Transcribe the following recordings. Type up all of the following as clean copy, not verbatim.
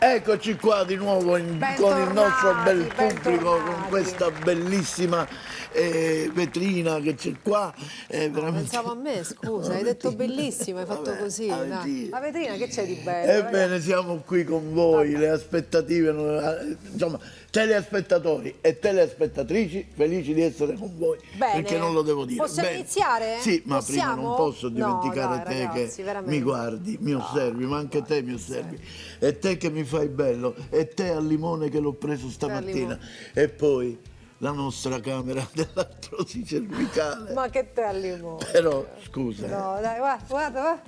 Eccoci qua di nuovo con il nostro bel pubblico, con questa bellissima vetrina che c'è qua. Veramente... Pensavo a me, scusa, hai detto bellissimo, hai fatto così. La vetrina che c'è di bello? Ebbene, siamo qui con voi, le aspettative, insomma, telespettatori e telespettatrici, felici di essere con voi. Bene. Perché non lo devo dire. Possiamo iniziare? Sì, ma prima non posso dimenticare te, ragazzi, che veramente. mi guardi, mi osservi, ma anche te mi osservi. E te che mi fai bello, e te al limone che l'ho preso stamattina. E poi la nostra camera dell'artrosi cervicale. Ma che te al limone? Però, scusa. No, dai, guarda.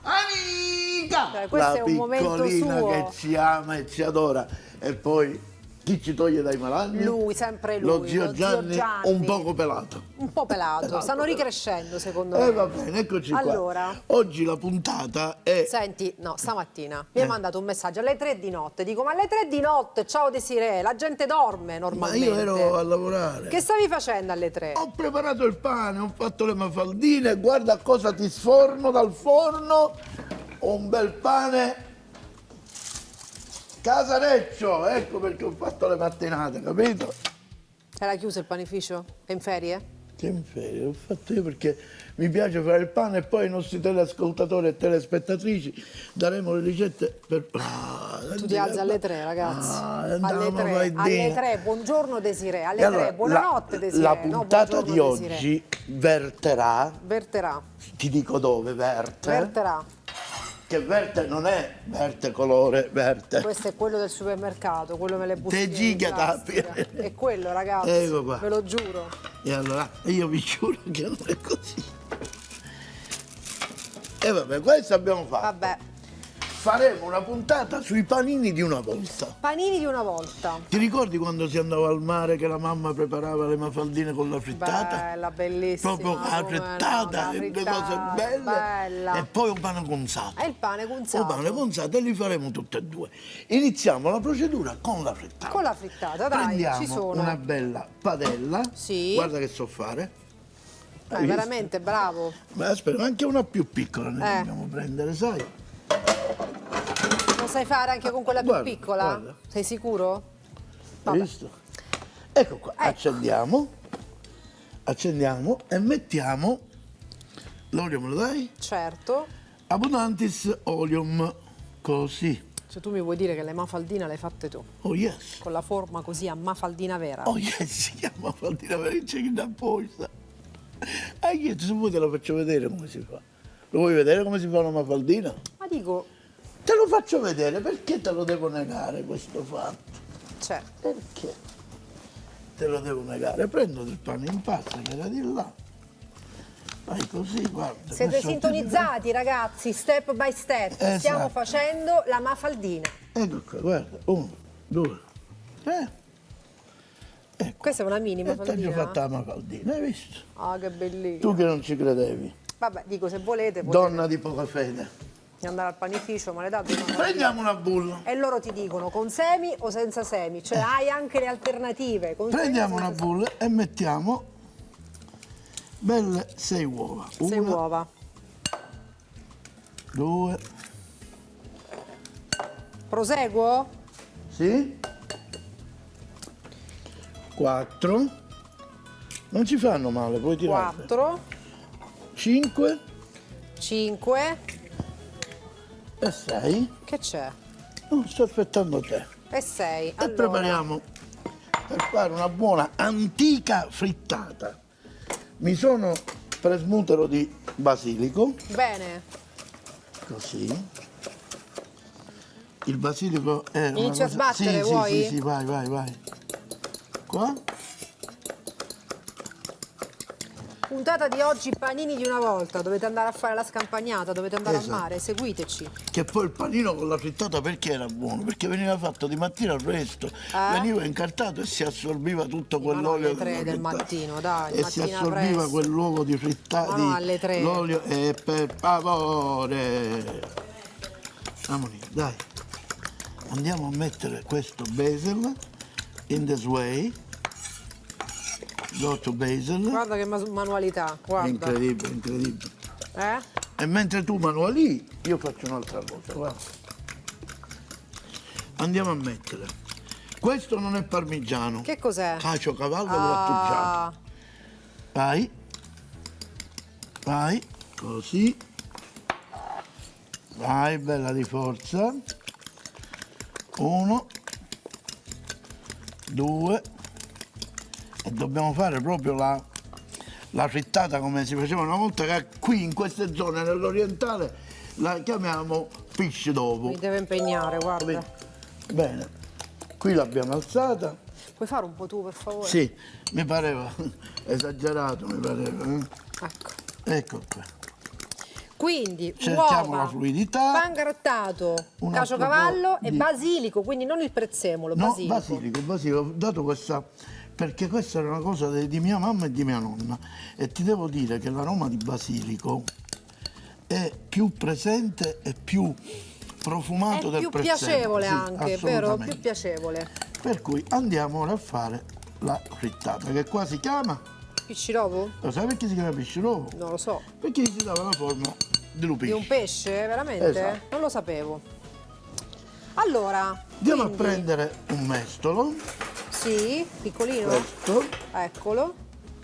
Amica! Cioè, questo la è un momento piccolina suo. che ci ama e ci adora. E poi chi ci toglie dai malanni? Lui, sempre lui. Lo zio Gianni, un poco pelato. Un po' pelato. Stanno ricrescendo, secondo me. Va bene, eccoci allora, qua. Oggi la puntata è... Senti, no, stamattina mi hai mandato un messaggio alle 3 di notte. Dico, ma alle 3 di notte, ciao Desiree, la gente dorme normalmente. Ma io ero a lavorare. Che stavi facendo alle 3? Ho preparato il pane, ho fatto le mafaldine, guarda cosa ti sforno dal forno. Un bel pane casareccio, ecco perché ho fatto le mattinate, capito? Era chiuso il panificio? È in ferie? Che in ferie, l'ho fatto io perché mi piace fare il pane e poi ai nostri teleascoltatori e telespettatrici daremo le ricette per... Tu ti alzi alle 3, ragazzi. Alle 3, buongiorno Desiree, alle 3, buonanotte Desiree. La puntata di oggi Desiree. verterà, ti dico dove verterà. Che verte non è verte colore, verte. Questo è quello del supermercato, quello me le bustine Te giga plastica. È quello, ragazzi, ecco qua. ve lo giuro. E allora, io vi giuro che non è così. E vabbè, questo abbiamo fatto. Vabbè. Faremo una puntata sui panini di una volta. Panini di una volta. Ti ricordi quando si andava al mare che la mamma preparava le mafaldine con la frittata? Bella, bellissima. Proprio la frittata, le cose belle. Bella. E poi un pane gonzato. E il pane gonzato. Un pane gonzato e li faremo tutte e due. Iniziamo la procedura con la frittata. Con la frittata, dai, prendiamo ci sono. Una bella padella. Sì. Guarda che so fare. Veramente bravo. Ma aspetta, anche una più piccola ne dobbiamo prendere, sai? Lo sai fare anche con quella più piccola? Guarda. Sei sicuro? Hai visto? Ecco qua, accendiamo e mettiamo l'olio, me lo dai? Certo. Abundantis oleum, così. Cioè tu mi vuoi dire che le mafaldine le hai fatte tu? Oh yes. Con la forma così a mafaldina vera? Oh yes, si chiama mafaldina vera, c'è chi da posta. Io se vuoi te lo faccio vedere come si fa. Lo vuoi vedere come si fa una mafaldina? Ma dico... Te lo faccio vedere, perché te lo devo negare questo fatto? Certo. Perché te lo devo negare? Prendo del pane in pasta che era di là. Fai così, guarda. Siete sintonizzati, ragazzi, step by step. Esatto. Stiamo facendo la mafaldina. Ecco qua, guarda. 1, 2, 3. Ecco. Questa è una mini E ti mafaldina? ho fatta la mafaldina, hai visto? Ah, che bellissimo. Tu che non ci credevi. Vabbè, dico, se volete, Donna di poca fede. andare al panificio, ma le date una Prendiamo una bulla. e loro ti dicono con semi o senza semi, cioè hai anche le alternative. Con Prendiamo semi o una senza bulla e mettiamo belle 6 uova. semi. 6 uova. 2. Proseguo? Sì? 4. Non ci fanno male, puoi tirare. 4, 5 5, e 6. che c'è? Sto aspettando te. E 6. E prepariamo per fare una buona antica frittata. Mi sono presmutero di basilico, Bene. così. Il basilico è una Inizio a cosa... sbattere, sì, vuoi? Sì, vai. Qua. Puntata di oggi, panini di una volta. Dovete andare a fare la scampagnata, dovete andare Esatto. al mare, seguiteci. Che poi il panino con la frittata perché era buono? Perché veniva fatto di mattina presto, veniva incartato e si assorbiva tutto quell'olio. alle 3 del mattino, dai, e si mattina assorbiva presto. quell'uovo di frittata. Ma no, alle 3. L'olio è per favore. Amore, dai. Andiamo a mettere questo basil in this way. Go to basil. Guarda che manualità, guarda. Incredibile, incredibile. Eh? E mentre tu manuali, io faccio un'altra cosa, guarda. andiamo a mettere. Questo non è parmigiano. Che cos'è? Caciocavallo grattugiato. Vai. Vai, così. Vai, bella di forza. 1, 2. E dobbiamo fare proprio la frittata come si faceva una volta, che qui in queste zone nell'orientale la chiamiamo pesce d'uovo. Mi deve impegnare, guarda. Bene, qui l'abbiamo alzata. Puoi fare un po' tu, per favore? Sì, mi pareva esagerato, mi pareva. Ecco. Ecco qua. Quindi Cerchiamo uova, la fluidità. pan grattato, Un caciocavallo altro po' e di- basilico, quindi non il prezzemolo, No, basilico. basilico, ho dato questa, perché questa era una cosa di mia mamma e di mia nonna, e ti devo dire che l'aroma di basilico è più presente e più profumato È del più prezzemolo. piacevole Sì, anche, vero? assolutamente. Più piacevole. Per cui andiamo ora a fare la frittata, che qua si chiama, Piscirovo? lo sai perché si chiama pesce d'uovo? Non lo so. Perché gli si dava la forma di un Di pesce. un pesce, veramente? Esatto. Non lo sapevo. Allora, Andiamo quindi, a prendere un mestolo, Sì, piccolino. questo, Eccolo.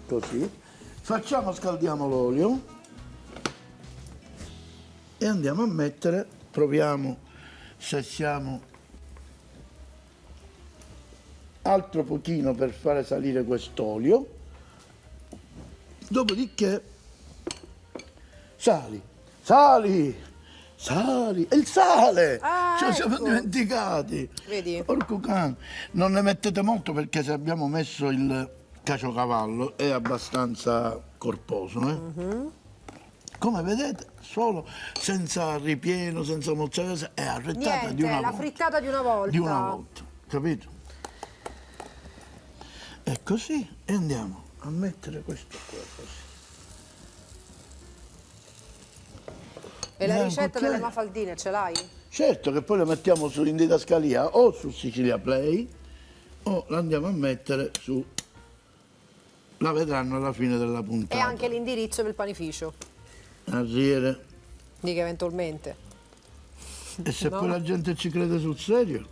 così, scaldiamo l'olio e andiamo a mettere, proviamo se siamo altro pochino per fare salire quest'olio, dopodiché sali, e il sale, Ah, ce lo siamo ecco. dimenticati. Vedi? Porco cane, non ne mettete molto perché se abbiamo messo il caciocavallo è abbastanza corposo, eh? Mhm. Come vedete, solo senza ripieno, senza mozzarella, è arrettata Niente, di una la volta. frittata di una volta. Di una volta, capito? E così, e andiamo a mettere questo qua così. E la Dai, un ricetta delle cucchiaio. mafaldine ce l'hai? Certo che poi la mettiamo su in didascalia o su Sicilia Play o la andiamo a mettere su, la vedranno alla fine della E puntata. anche l'indirizzo del panificio. Arriere. Dica eventualmente. E se No. poi la gente ci crede sul serio?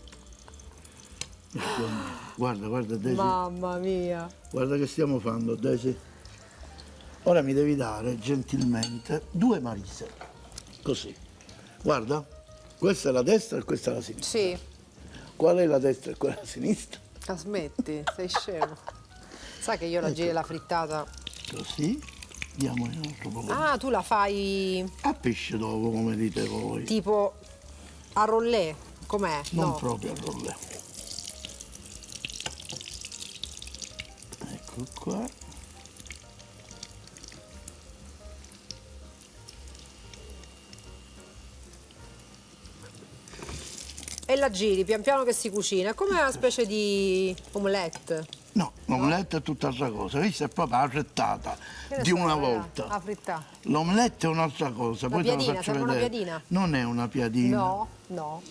Guarda, Daisy, Mamma mia. guarda che stiamo fando, Daisy. Ora mi devi dare gentilmente 2 marise. Così. Guarda, questa è la destra e questa è la sinistra. Sì, Qual è la destra e quella è la sinistra? la smetti, sei scemo. Sai che io la giri la frittata. Così. Diamo un altro po'. Ah, tu la fai A pesce d'uovo, come dite voi. tipo a rollè, com'è? Non No. proprio a rollè. Ecco qua. E la giri pian piano che si cucina. È come una specie di omelette. No, l'omelette è tutt'altra cosa. Questa è proprio la frittata Che ne di so, una raga, volta. la frittata. L'omelette è un'altra cosa. Una Poi te lo piadina, faccio serve una vedere. piadina? Non è una piadina. No, no.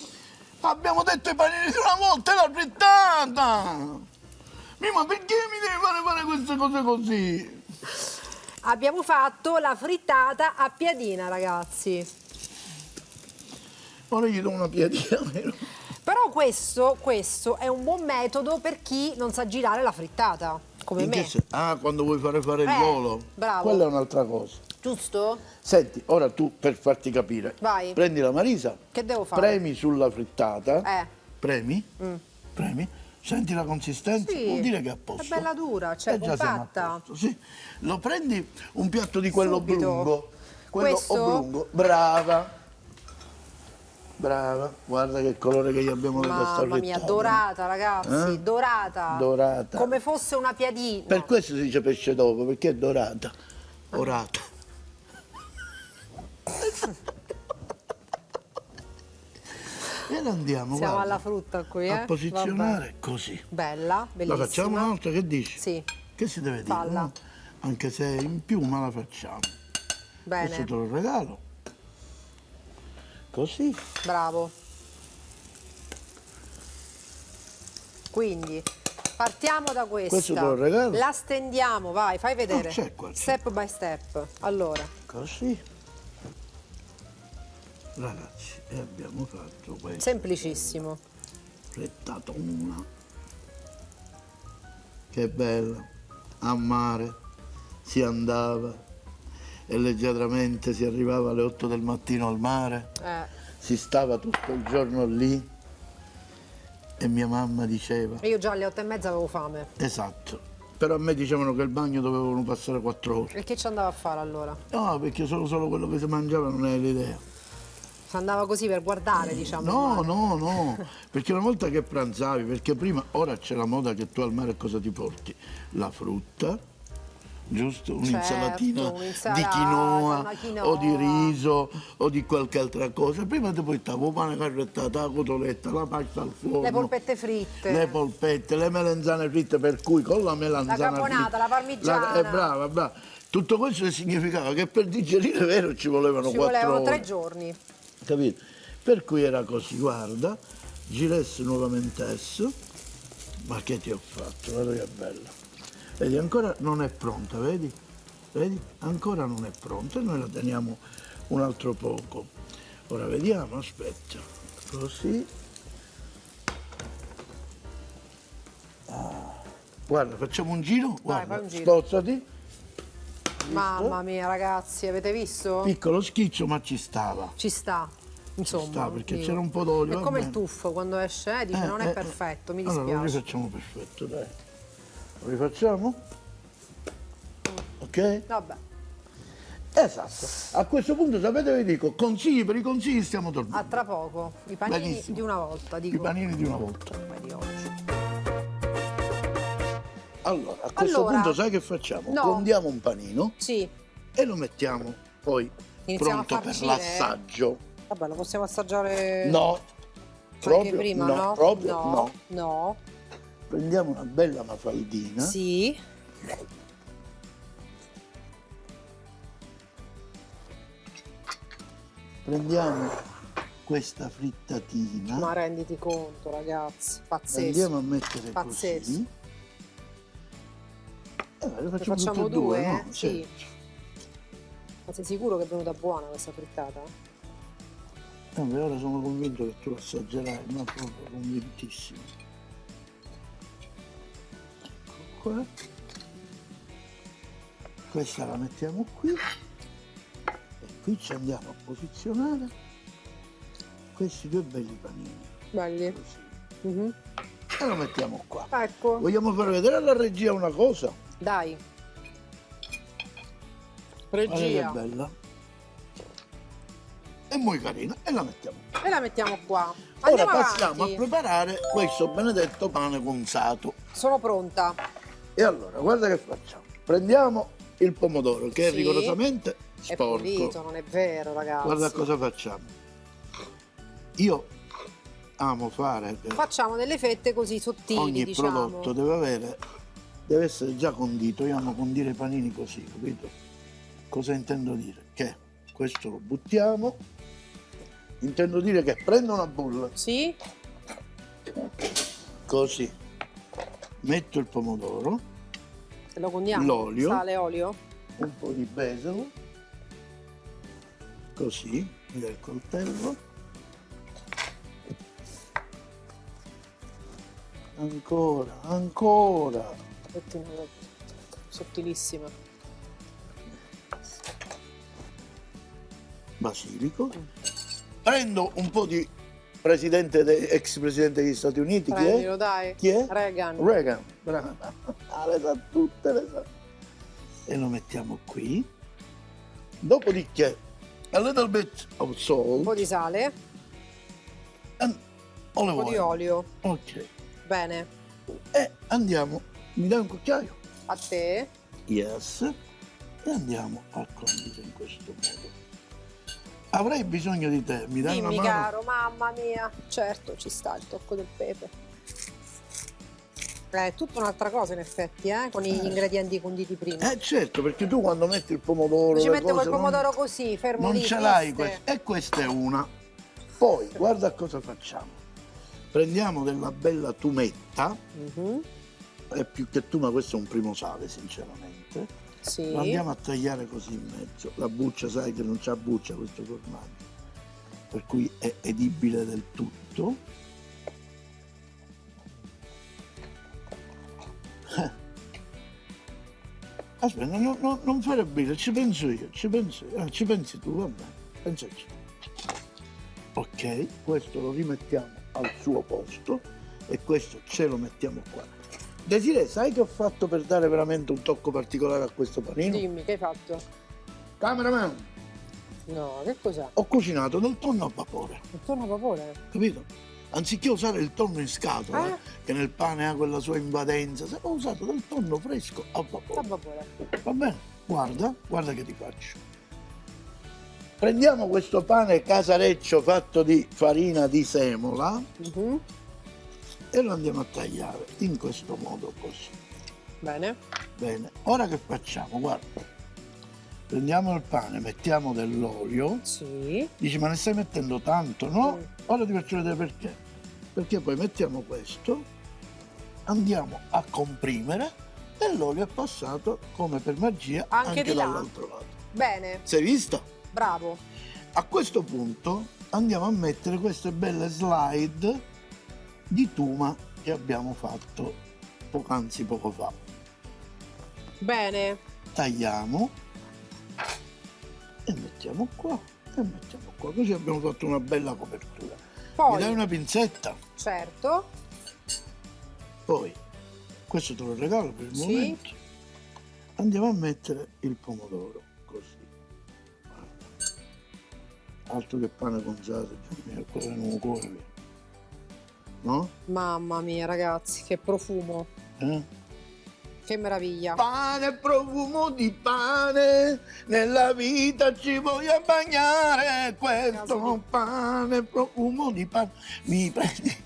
Abbiamo detto i panini di una volta, è la frittata! Ma perché mi devi fare queste cose così? Abbiamo fatto la frittata a piadina, ragazzi. Ora gli do una piadina meno. Però questo è un buon metodo per chi non sa girare la frittata, come me. Quando vuoi fare il volo. bravo. Quella è un'altra cosa. Giusto? Senti, ora tu per farti capire, Vai. prendi la marisa, Che devo fare? premi sulla frittata, Mm. premi, senti la consistenza, Sì, vuol dire che è a posto. è bella dura, cioè già siamo a compatta. posto, sì. Lo prendi un piatto di quello Subito. oblungo, quello Questo? oblungo, brava, guarda che colore che gli abbiamo dato a sta Mamma mia, frittata. dorata, ragazzi, Eh? dorata. Dorata. Come fosse una piadina. Per questo si dice pesce d'uovo, perché è dorata, orata. E la andiamo Siamo guarda, alla frutta qui, a eh? posizionare così. Bella, La bellissima. facciamo un'altra, che dici? Sì, Che si deve dire? Falla. no? Anche se in più, ma la facciamo. Questo bene, te lo regalo. Così. bravo. Quindi partiamo da questa. Questo te lo regalo? La stendiamo, vai, fai vedere. c'è qua, c'è. Step by step. Allora, Così. Ragazzi, e abbiamo fatto questo. semplicissimo. frittatona, che bella, a mare si andava e leggermente si arrivava alle 8 del mattino al mare, si stava tutto il giorno lì e mia mamma diceva... E io già alle 8:30 avevo fame. Esatto, però a me dicevano che il bagno dovevano passare 4 ore. E che ci andava a fare allora? No, perché solo quello che si mangiava non è l'idea. Si andava così per guardare, diciamo. No, il mare. no, perché una volta che pranzavi, perché prima, ora c'è la moda che tu al mare cosa ti porti? La frutta, giusto? Un'insalatina Certo, di un'insalata, quinoa una quinoa. o di riso o di qualche altra cosa. Prima ti portavo il pane carrettata, la cotoletta, la pasta al forno. Le polpette fritte. Le polpette, le melanzane fritte, per cui con la melanzana La caponata, fritta, la parmigiana. brava, brava. Tutto questo significava che per digerire vero ci volevano Ci 4 volevano ore. 3 giorni. Capito? Per cui era così, guarda, giresse nuovamente esso, ma che ti ho fatto, guarda che bella. Vedi, ancora non è pronta, vedi? Vedi? Ancora non è pronta e noi la teniamo un altro poco. Ora vediamo, aspetta, così. Guarda, facciamo un giro, guarda, fai un giro. spozzati. Mamma mia, ragazzi, avete visto? Piccolo schiccio, ma ci stava. Ci sta. Insomma, sta, perché dico. c'era un po' d'olio, È va come il bene. tuffo, quando esce, dice non è perfetto, mi Allora, lo dispiace. rifacciamo perfetto, dai. Lo rifacciamo? Ok? Vabbè. Esatto. A questo punto, sapete, vi dico, consigli per i consigli stiamo tornando. A tra poco. I panini Benissimo. di una volta, dico. I panini di una volta. Come di oggi. Allora, a questo Allora, punto sai che facciamo? no. Condiamo un panino Sì. e lo mettiamo poi Iniziamo pronto a per farcire? l'assaggio. Vabbè, lo possiamo assaggiare No, anche proprio prima, no, no? proprio no. No. Prendiamo una bella mafaldina. Sì. Prendiamo questa frittatina. Ma renditi conto, ragazzi. Pazzesco. Andiamo a mettere Pazzesco. così. Le Ne facciamo facciamo tutte e due, due? no? Sì. Certo. Ma sei sicuro che è venuta buona questa frittata? Beh, ora sono convinto che tu l'assaggerai, ma proprio convintissimo. Ecco qua. Questa la mettiamo qui. E qui ci andiamo a posizionare questi due belli panini. Belli. Così. Mhm. E lo mettiamo qua. Ecco. Vogliamo far vedere alla regia una cosa? Dai. Guarda che Regia. bella. È molto carina e la mettiamo qua. E la mettiamo qua. Ora Andiamo passiamo avanti. a preparare questo benedetto pane consato. Sono pronta. E allora, guarda che facciamo. Prendiamo il pomodoro che è Sì. rigorosamente È sporco. pulito, non è vero, ragazzi. Guarda cosa facciamo. Io amo fare che Facciamo delle fette così sottili, ogni diciamo. prodotto deve essere già condito. Io amo condire i panini così, capito? Cosa intendo dire? Che questo lo buttiamo. Intendo dire che prendo una bolla Sì? così, metto il pomodoro, Se lo condiamo? L'olio. Sale, olio? un po' di besamo, così, mi dai il coltello, ancora, Sottilissima. basilico, prendo un po' di ex presidente degli Stati Uniti, chi è? Prendilo, dai. Chi è? Reagan. Reagan, brava. Ah, le sa tutte, le sa. E lo mettiamo qui. Dopodiché, a little bit of Un salt po' di sale, and un olive po' di oil. olio. Ok. Bene. E andiamo, mi dai un cucchiaio? A te? Yes. E andiamo a condire in questo modo. Avrei bisogno di te, mi dai Dimmi, una mano? caro, mamma mia. Certo, ci sta il tocco del pepe. È tutta un'altra cosa, in effetti, con gli ingredienti conditi prima. Certo, perché tu quando metti il pomodoro, Ci le metto cose, quel pomodoro così, fermo non lì, ce l'hai triste. questa. E questa è una. Poi, guarda cosa facciamo. Prendiamo della bella tumetta, Mhm. è più che tuma, questo è un primo sale, sinceramente. Sì. Lo andiamo a tagliare così in mezzo. La buccia, sai che non c'ha buccia questo formaggio, per cui è edibile del tutto. Aspetta, non fare bile, ci penso io, ci penso io. Ci pensi tu, va bene, pensaci. Ok, questo lo rimettiamo al suo posto e questo ce lo mettiamo qua. Desiree, sai che ho fatto per dare veramente un tocco particolare a questo panino? Dimmi, che hai fatto? Cameraman, No, che cos'è? ho cucinato del tonno a vapore, Il tonno a vapore? capito? Anziché usare il tonno in scatola, Ah. che nel pane ha quella sua invadenza, ho usato del tonno fresco a A vapore. vapore. Va bene? Guarda che ti faccio. Prendiamo questo pane casareccio fatto di farina di semola Mhm. e lo andiamo a tagliare in questo modo così. Bene. Bene, ora che facciamo? Guarda, prendiamo il pane, mettiamo dell'olio. Sì. Dici, ma ne stai mettendo tanto? No? Mm. Ora ti faccio vedere perché. Perché poi mettiamo questo, andiamo a comprimere e l'olio è passato come per magia Anche di là? dall'altro lato. Bene, Sei vista? bravo. A questo punto andiamo a mettere queste belle slide di tuma che abbiamo fatto poc'anzi poco fa. Bene. Tagliamo e mettiamo qua e mettiamo qua, così abbiamo fatto una bella copertura. Mi dai Poi, una pinzetta? certo. Poi questo te lo regalo per il Sì. momento. Andiamo a mettere il pomodoro così. Guarda. Altro che pane conzato, quello è un cuore. No? Mamma mia, ragazzi, che profumo. Eh? Che meraviglia. Pane, profumo di pane, nella vita ci voglio bagnare, questo pane, profumo di pane. Mi prendi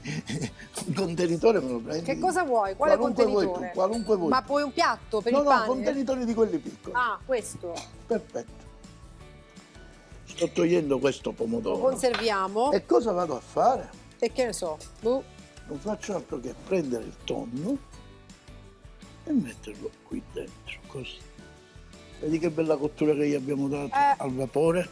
un contenitore, me lo prendi? Che cosa vuoi? Quale Qualunque vuoi contenitore? tu, qualunque vuoi Ma tu. poi un piatto per No, il no, pane? contenitori di quelli piccoli. Ah, questo. Perfetto. Sto togliendo questo Lo pomodoro. conserviamo. E cosa vado a fare? E che ne so. Boh. Non faccio altro che prendere il tonno e metterlo qui dentro, così. Vedi che bella cottura che gli abbiamo dato al vapore?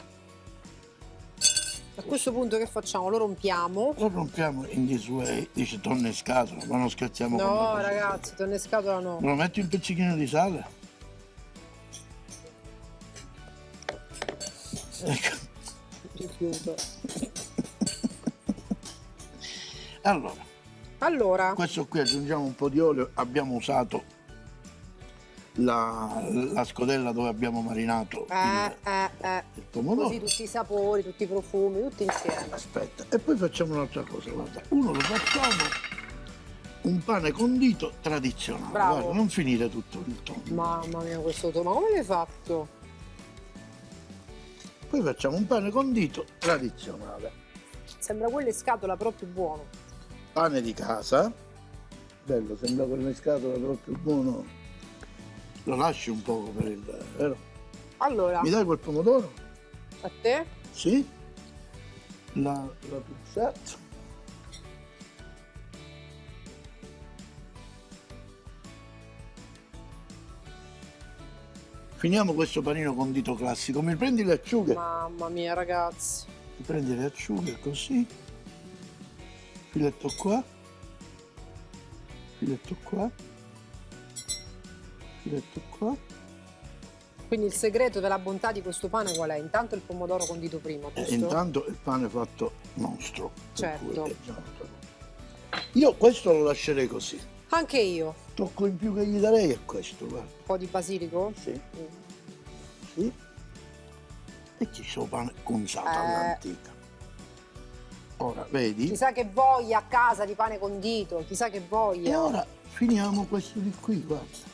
A questo punto che facciamo? Lo rompiamo. Lo rompiamo in this way, dice tonno in scatola, ma non scherziamo con No, una cosa. ragazzi, tonno in scatola no. Me lo metti un pizzichino di sale? Ecco. Rifiuto. Allora, Allora, questo qui aggiungiamo un po' di olio, abbiamo usato la scodella dove abbiamo marinato il pomodoro. così tutti i sapori, tutti i profumi, tutti insieme. Aspetta, e poi facciamo un'altra cosa, guarda, uno lo facciamo un pane condito tradizionale, Bravo. guarda, non finire tutto il tonno. Mamma mia, questo tono, ma come l'hai fatto? Poi facciamo un pane condito tradizionale, Sembra quello in scatola, però più buono. pane di casa, bello, sembra quello in scatola però più buono, lo lasci un poco per il, vero? Allora, Mi dai quel pomodoro? a te? Sì? La pizzetta. Finiamo questo panino condito classico. Mi prendi le acciughe? Mamma mia, ragazzi. Mi prendi le acciughe così. Filetto qua. Filetto qua. Filetto qua. Quindi il segreto della bontà di questo pane qual è? Intanto il pomodoro condito prima, E giusto? intanto il pane fatto nostro. per Certo. cui è già nostro. Io questo lo lascerei così. Anche io. Tocco in più che gli darei è questo, guarda. Un po' di basilico? Sì. Mm. Sì. E ci sono pane conzato all'antica. Ora, vedi? Chissà che voglia a casa di pane condito, chissà che E voglia. ora finiamo questo di qui, guarda.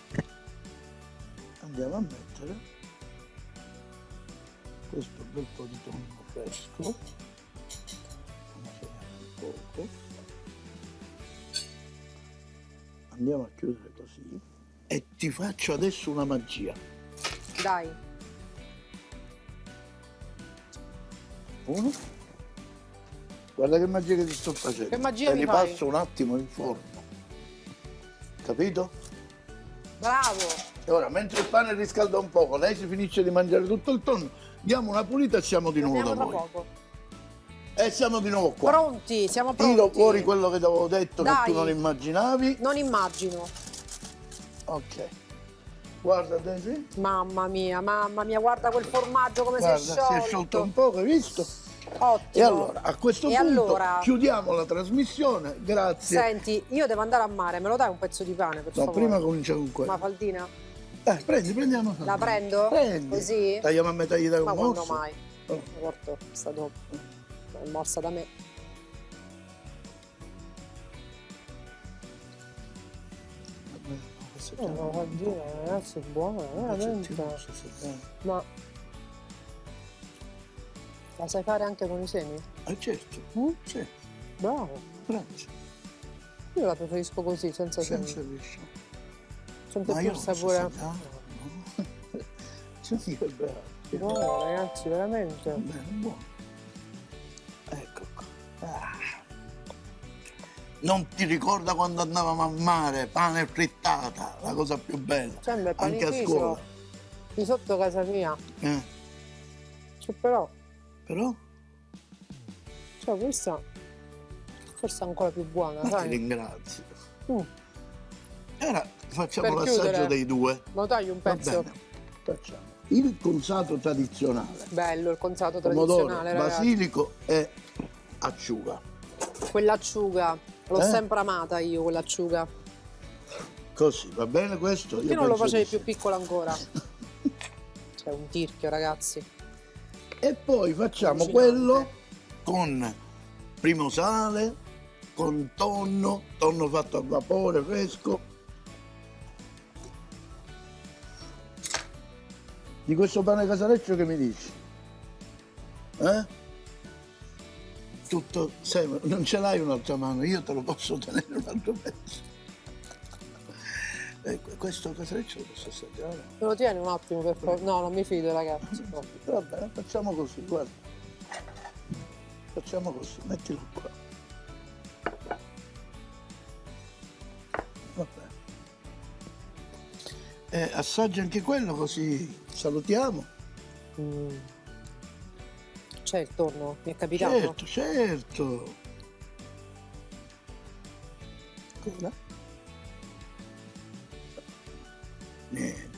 Andiamo a mettere questo bel po' di tonno fresco. Un poco. Andiamo a chiudere così. E ti faccio adesso una magia. Dai. Uno. Guarda che magia che ti sto facendo. Che magia Te mi li fai? passo un attimo in forno. Capito? Bravo. E ora, mentre il pane riscalda un poco, lei si finisce di mangiare tutto il tonno, diamo una pulita e siamo di nuovo Torniamo da tra voi. poco. E siamo di nuovo qua. Pronti, siamo pronti. Tiro fuori quello che ti avevo detto che Dai. tu non immaginavi. Non immagino. Ok. Guarda Desi. Mamma mia, guarda quel formaggio come Guarda, si è si è sciolto un po', hai visto? Ottimo. E allora, a questo E punto allora? chiudiamo la trasmissione, grazie. Senti, io devo andare a mare, me lo dai un pezzo di pane, per No, favore? prima cominciamo con quello. Una faldina? Dai, prendiamo. La prendo? Prendi. Così? Tagliamo a metà gli dai un Ma quando morso. mai? Oh. La porto, sta dopo. È morsa da me. Una faldina, ragazzi, è buona, veramente. Ma la sai fare anche con i semi? Certo, sì, Bravo. grazie. Io la preferisco così, senza semi. Senza liscio. Sente Ma più io il non so sapore. se Senti che bello. Buono, ragazzi, veramente. Bene, buono. Ecco qua. Ah. Non ti ricorda quando andavamo a mare, pane e frittata, la cosa più bella. Sembra il Anche a panificio scuola. di sotto casa mia. Cioè, però, Però? cioè, questa forse è ancora più buona, Ma ti sai? ringrazio. Mm. Ora facciamo Per l'assaggio chiudere. dei due. Ma taglio un Va pezzo. bene. Facciamo. Il consato tradizionale. Bello il consato Pomodoro, tradizionale, ragazzi. basilico e acciuga. Quell'acciuga, l'ho sempre amata io, quell'acciuga. Così, va bene questo? Perché Io non lo penso facevi di più sì. piccolo ancora? C'è un tirchio, ragazzi. E poi facciamo Allucinante. quello con primo sale, con tonno fatto a vapore fresco. Di questo pane casareccio che mi dici? Tutto, non ce l'hai un'altra mano, io te lo posso tenere un altro pezzo. Questo casareccio lo posso assaggiare? Me lo tieni un attimo, per favore? No, non mi fido, ragazzi. No. Va bene, facciamo così, guarda. Facciamo così, mettilo qua. Va bene. Assaggia anche quello così salutiamo. C'è il tonno, mi è capitato. Certo, certo. Cosa? Niente.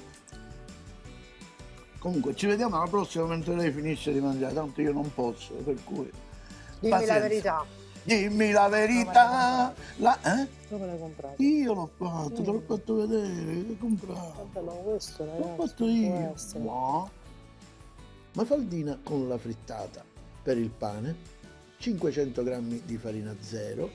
Comunque ci vediamo alla prossima mentre lei finisce di mangiare, tanto io non posso, per cui... Dimmi pazienza. la verità. Dimmi la verità! Dove l'hai comprato? Io l'ho fatto, te l'ho fatto vedere, l'ho comprato. Vabbè, ma questo, L'ho ragazzi, fatto può io. essere. No. Mafaldina con la frittata per il pane, 500 g di farina zero,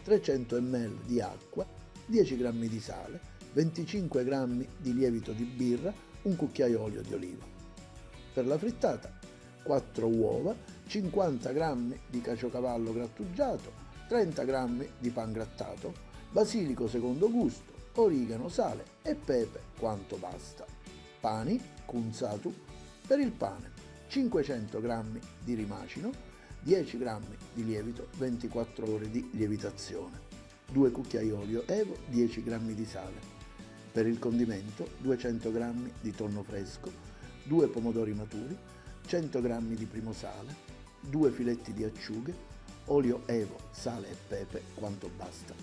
300 ml di acqua, 10 g di sale, 25 g di lievito di birra, un cucchiaio olio di oliva. Per la frittata 4 uova, 50 g di caciocavallo grattugiato, 30 g di pan grattato, basilico secondo gusto, origano, sale e pepe quanto basta. Pani, kunzatu, per il pane 500 g di rimacino, 10 g di lievito, 24 ore di lievitazione, 2 cucchiai olio evo, 10 g di sale. Per il condimento 200 g di tonno fresco, 2 pomodori maturi, 100 g di primo sale, 2 filetti di acciughe, olio evo, sale e pepe quanto basta.